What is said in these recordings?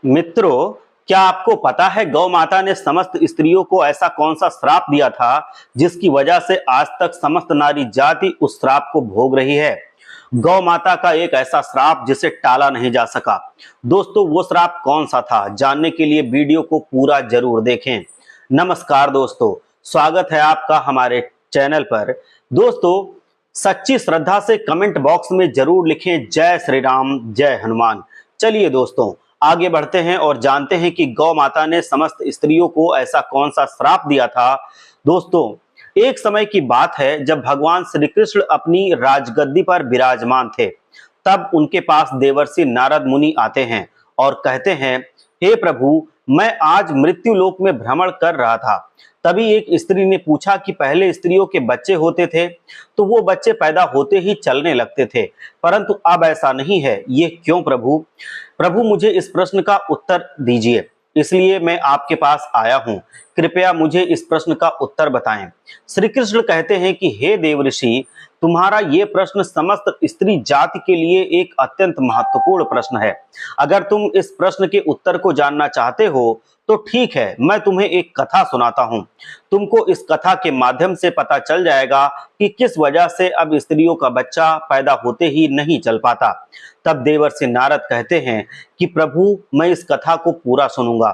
मित्रों, क्या आपको पता है गौ माता ने समस्त स्त्रियों को ऐसा कौन सा श्राप दिया था जिसकी वजह से आज तक समस्त नारी जाति उस श्राप को भोग रही है। गौ माता का एक ऐसा श्राप जिसे टाला नहीं जा सका। दोस्तों, वो श्राप कौन सा था, जानने के लिए वीडियो को पूरा जरूर देखें। नमस्कार दोस्तों, स्वागत है आपका हमारे चैनल पर। दोस्तों, सच्ची श्रद्धा से कमेंट बॉक्स में जरूर लिखें जय श्री राम, जय हनुमान। चलिए दोस्तों, आगे बढ़ते हैं और जानते हैं कि गौ माता ने समस्त स्त्रियों को ऐसा कौन सा श्राप दिया था। दोस्तों, एक समय की बात है जब भगवान श्री कृष्ण अपनी राजगद्दी पर विराजमान थे। तब उनके पास देवर्षि नारद मुनि आते हैं और कहते हैं, हे प्रभु, मैं आज मृत्यु लोक में भ्रमण कर रहा था। तभी एक स्त्री ने पूछा कि पहले स्त्रियों के बच्चे होते थे तो वो बच्चे पैदा होते ही चलने लगते थे, परंतु अब ऐसा नहीं है, ये क्यों प्रभु? प्रभु, मुझे इस प्रश्न का उत्तर दीजिए, इसलिए मैं आपके पास आया हूं। कृपया मुझे इस प्रश्न का उत्तर बताएं। श्री कृष्ण कहते हैं कि हे देवऋषि, तुम्हारा ये प्रश्न समस्त स्त्री जाति के लिए एक अत्यंत महत्वपूर्ण प्रश्न है। अगर तुम इस प्रश्न के उत्तर को जानना चाहते हो तो ठीक है, मैं तुम्हें एक कथा सुनाता हूं। तुमको इस कथा के माध्यम से पता चल जाएगा कि किस वजह से अब स्त्रियों का बच्चा पैदा होते ही नहीं चल पाता। तब देवर्षि नारद कहते हैं कि प्रभु, मैं इस कथा को पूरा सुनूंगा,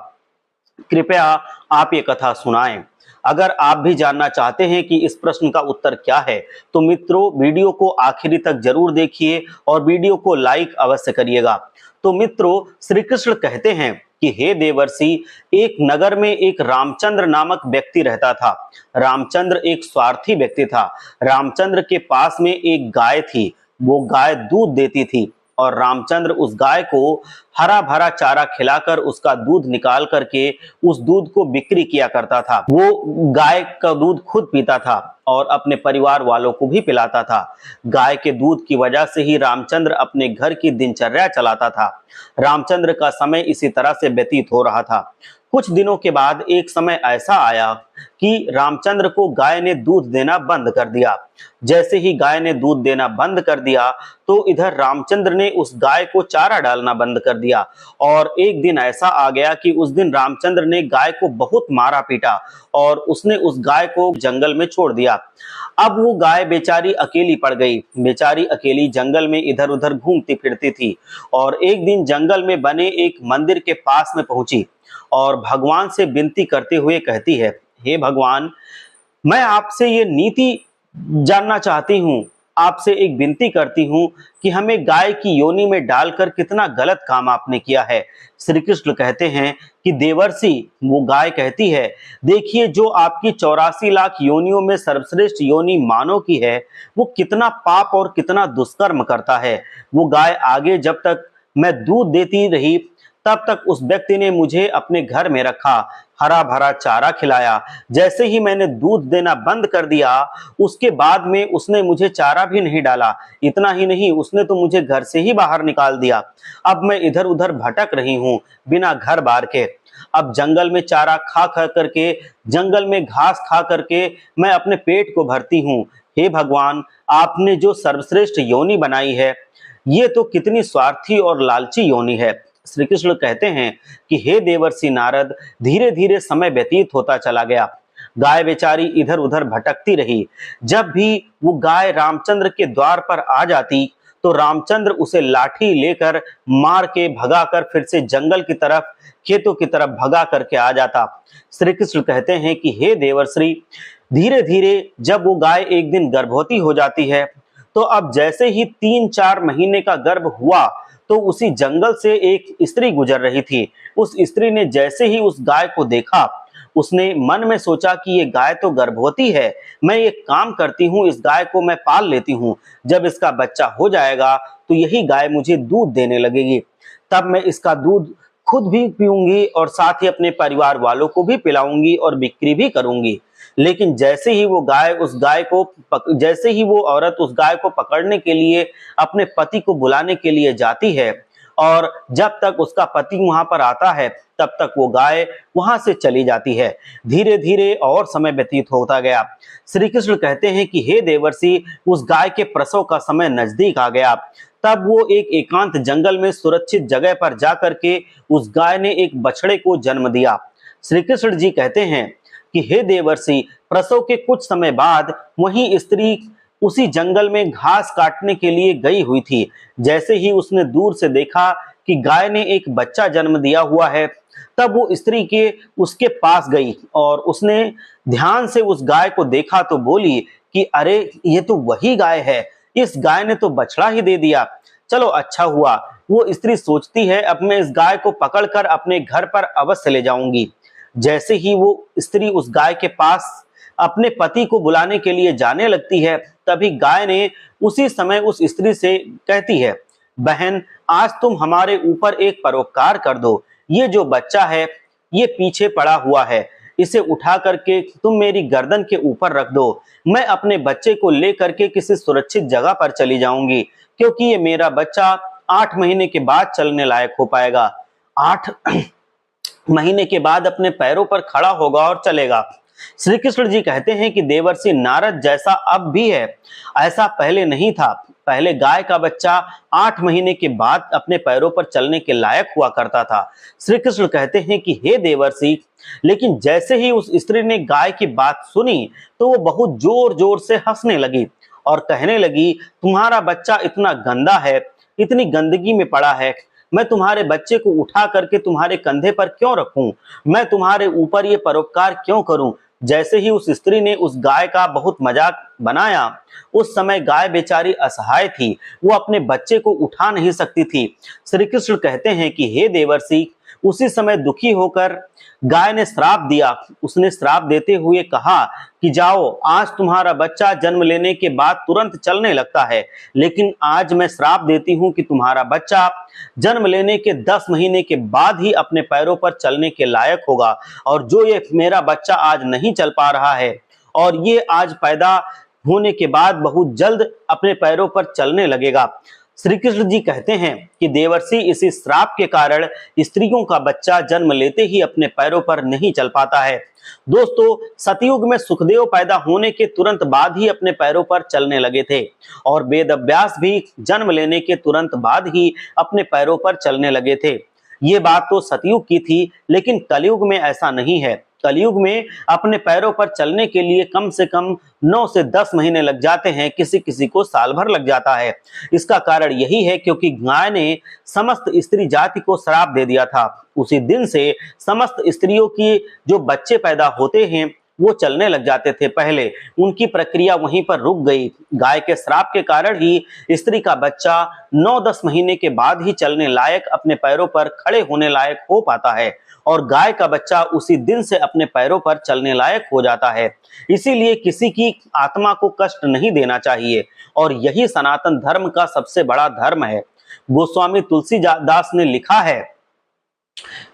कृपया आप ये कथा सुनाएं। अगर आप भी जानना चाहते हैं कि इस प्रश्न का उत्तर क्या है तो मित्रों, वीडियो को आखिरी तक जरूर देखिए और वीडियो को लाइक अवश्य करिएगा। तो मित्रों, श्री कृष्ण कहते हैं कि हे देवर्षि, एक नगर में एक रामचंद्र नामक व्यक्ति रहता था। रामचंद्र एक स्वार्थी व्यक्ति था। रामचंद्र के पास में एक गाय थी। वो गाय दूध देती थी और रामचंद्र उस गाय को हरा भरा चारा खिलाकर उसका दूध निकाल करके उस दूध को बिक्री किया करता था। वो गाय का दूध खुद पीता था और अपने परिवार वालों को भी पिलाता था। गाय के दूध की वजह से ही रामचंद्र अपने घर की दिनचर्या चलाता था। रामचंद्र का समय इसी तरह से व्यतीत हो रहा था। कुछ दिनों के बाद एक समय ऐसा आया कि रामचंद्र को गाय ने दूध देना बंद कर दिया। जैसे ही गाय ने दूध देना बंद कर दिया तो इधर रामचंद्र ने उस गाय को चारा डालना बंद कर दिया। और एक दिन ऐसा आ गया कि उस दिन रामचंद्र ने गाय को बहुत मारा पीटा और उसने उस गाय को जंगल में छोड़ दिया। अब वो गाय बेचारी अकेली पड़ गई। बेचारी अकेली जंगल में इधर उधर घूमती फिरती थी और एक दिन जंगल में बने एक मंदिर के पास में पहुंची और भगवान से विनती करते हुए कहती है, हे भगवान, मैं आपसे ये नीति जानना चाहती हूँ। आपसे एक विनती करती हूँ कि हमें गाय की योनि में डालकर कितना गलत काम आपने किया है। श्री कृष्ण कहते हैं कि देवर्षि, वो गाय कहती है, देखिए, जो आपकी 84 लाख योनियों में सर्वश्रेष्ठ योनि मानव की है, वो कितना पाप और कितना दुष्कर्म करता है। वो गाय आगे जब तक मैं दूध देती रही तब तक उस व्यक्ति ने मुझे अपने घर में रखा, हरा भरा चारा खिलाया। जैसे ही मैंने दूध देना बंद कर दिया, उसके बाद में उसने मुझे चारा भी नहीं डाला। इतना ही नहीं, उसने तो मुझे घर से ही बाहर निकाल दिया। अब मैं इधर उधर भटक रही हूँ बिना घर बार के। अब जंगल में चारा खा खा करके, जंगल में घास खा करके मैं अपने पेट को भरती हूँ। हे भगवान, आपने जो सर्वश्रेष्ठ योनि बनाई है, ये तो कितनी स्वार्थी और लालची योनि है। श्री कृष्ण कहते हैं कि हे देवर्षि नारद, धीरे धीरे समय व्यतीत होता चला गया। गाय बेचारी इधर उधर भटकती रही। जब भी वो गाय रामचंद्र के द्वार पर आ जाती तो रामचंद्र उसे लाठी लेकर मार के भगाकर फिर से जंगल की तरफ, खेतों की तरफ भगा करके आ जाता। श्री कृष्ण कहते हैं कि हे देवर्षि, धीरे धीरे जब वो गाय एक दिन गर्भवती हो जाती है तो अब जैसे ही 3-4 महीने का गर्भ हुआ तो उसी जंगल से एक स्त्री गुजर रही थी। उस स्त्री ने जैसे ही उस गाय को देखा, उसने मन में सोचा कि ये गाय तो गर्भवती है, मैं एक काम करती हूँ, इस गाय को मैं पाल लेती हूँ। जब इसका बच्चा हो जाएगा तो यही गाय मुझे दूध देने लगेगी। तब मैं इसका दूध खुद भी पीऊंगी और साथ ही अपने परिवार वालों को भी पिलाऊंगी और बिक्री भी करूंगी। लेकिन जैसे ही वो औरत उस गाय को पकड़ने के लिए अपने पति को बुलाने के लिए जाती है और जब तक उसका पति वहां पर आता है तब तक वो गाय वहां से चली जाती है। धीरे धीरे और समय व्यतीत होता गया। श्री कृष्ण कहते हैं कि हे देवर्षि, उस गाय के प्रसव का समय नजदीक आ गया। तब वो एक एकांत जंगल में सुरक्षित जगह पर जाकर के उस गाय ने एक बछड़े को जन्म दिया। श्री कृष्ण जी कहते हैं कि हे देवर्षि, प्रसव के कुछ समय बाद वही स्त्री उसी जंगल में घास काटने के लिए गई हुई थी। जैसे ही उसने दूर से देखा कि गाय ने एक बच्चा जन्म दिया हुआ है, तब वो स्त्री के उसके पास गई और उसने ध्यान से उस गाय को देखा तो बोली कि अरे, ये तो वही गाय है, इस गाय ने तो बछड़ा ही दे दिया। चलो अच्छा हुआ। वो स्त्री सोचती है अब मैं इस गाय को पकड़कर अपने घर पर अवश्य ले जाऊंगी। जैसे ही वो स्त्री उस गाय के पास अपने पति को बुलाने के लिए जाने लगती है, तभी गाय ने उसी समय उस स्त्री से कहती है, बहन, आज तुम हमारे ऊपर एक परोपकार कर दो। ये जो बच्चा है ये पीछे पड़ा हुआ है, इसे उठा करके तुम मेरी गर्दन के ऊपर रख दो। मैं अपने बच्चे को लेकर के किसी सुरक्षित जगह पर चली जाऊंगी, क्योंकि ये मेरा बच्चा 8 महीने के बाद चलने लायक हो पाएगा। 8 महीने के बाद अपने पैरों पर खड़ा होगा और चलेगा। श्री कृष्ण जी कहते हैं कि देवर्षि नारद, जैसा अब भी है ऐसा पहले नहीं था। पहले गाय का बच्चा 8 महीने के बाद अपने पैरों पर चलने के लायक हुआ करता था। श्री कृष्ण कहते हैं कि हे देवर्षि, लेकिन जैसे ही उस स्त्री ने गाय की बात सुनी तो वो बहुत जोर जोर से हंसने लगी और कहने लगी, तुम्हारा बच्चा इतना गंदा है, इतनी गंदगी में पड़ा है, मैं तुम्हारे बच्चे को उठा करके तुम्हारे कंधे पर क्यों रखूं? मैं तुम्हारे ऊपर ये परोपकार क्यों करूं? जैसे ही उस स्त्री ने उस गाय का बहुत मजाक बनाया, उस समय गाय बेचारी असहाय थी, वो अपने बच्चे को उठा नहीं सकती थी। श्री कृष्ण कहते हैं कि हे देवर्षि, उसी समय दुखी होकर गाय ने श्राप दिया। उसने श्राप देते हुए कहा कि जाओ, आज तुम्हारा बच्चा जन्म लेने के बाद तुरंत चलने लगता है, लेकिन आज मैं श्राप देती हूं कि तुम्हारा बच्चा जन्म लेने के 10 महीने के बाद ही अपने पैरों पर चलने के लायक होगा। और जो ये मेरा बच्चा आज नहीं चल पा रहा है और ये आज पैदा होने के बाद बहुत जल्द अपने पैरों पर चलने लगेगा। श्री कृष्ण जी कहते हैं कि देवर्षि, इसी श्राप के कारण स्त्रियों का बच्चा जन्म लेते ही अपने पैरों पर नहीं चल पाता है। दोस्तों, सतयुग में सुखदेव पैदा होने के तुरंत बाद ही अपने पैरों पर चलने लगे थे और वेदव्यास भी जन्म लेने के तुरंत बाद ही अपने पैरों पर चलने लगे थे। ये बात तो सतयुग की थी, लेकिन कलयुग में ऐसा नहीं है। कलयुग में अपने पैरों पर चलने के लिए कम से कम 9 से 10 महीने लग जाते हैं, किसी किसी को साल भर लग जाता है। इसका कारण यही है क्योंकि गाय ने समस्त स्त्री जाति को श्राप दे दिया था। उसी दिन से समस्त स्त्रियों की जो बच्चे पैदा होते हैं वो चलने लग जाते थे। पहले उनकी प्रक्रिया वहीं पर रुक गई। गाय के श्राप के कारण ही स्त्री का बच्चा 9-10 महीने के बाद ही चलने लायक, अपने पैरों पर खड़े होने लायक हो पाता है और गाय का बच्चा उसी दिन से अपने पैरों पर चलने लायक हो जाता है। इसीलिए किसी की आत्मा को कष्ट नहीं देना चाहिए और यही सनातन धर्म का सबसे बड़ा धर्म है। गोस्वामी तुलसीदास ने लिखा है,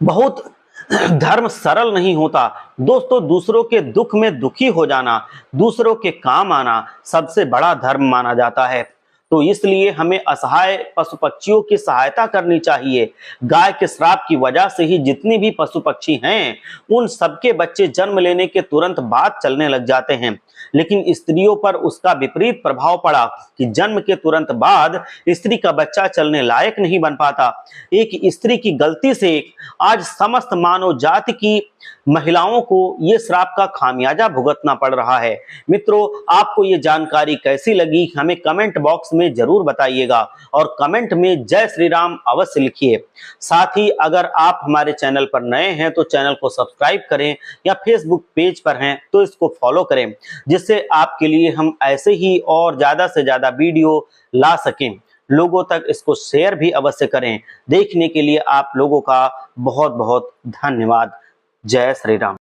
बहुत धर्म सरल नहीं होता दोस्तों, दूसरों के दुख में दुखी हो जाना, दूसरों के काम आना सबसे बड़ा धर्म माना जाता है। तो इसलिए हमें असहाय पशु पक्षियों की सहायता करनी चाहिए। गाय के श्राप की वजह से ही जितनी भी पशु पक्षी हैं उन सबके बच्चे जन्म लेने के तुरंत बाद चलने लग जाते हैं, लेकिन स्त्रियों पर उसका विपरीत प्रभाव पड़ा कि जन्म के तुरंत बाद स्त्री का बच्चा चलने लायक नहीं बन पाता। एक स्त्री की गलती से आज समस्त मानव जाति की महिलाओं को ये श्राप का खामियाजा भुगतना पड़ रहा है। मित्रों, आपको ये जानकारी कैसी लगी हमें कमेंट बॉक्स में जरूर बताइएगा और कमेंट में जय श्री राम अवश्य लिखिए। साथ ही अगर आप हमारे चैनल पर नए हैं तो चैनल को सब्सक्राइब करें या फेसबुक पेज पर हैं तो इसको फॉलो करें, जिससे आपके लिए हम ऐसे ही और ज्यादा से ज्यादा वीडियो ला सकें। लोगों तक इसको शेयर भी अवश्य करें। देखने के लिए आप लोगों का बहुत बहुत धन्यवाद। जय श्री राम।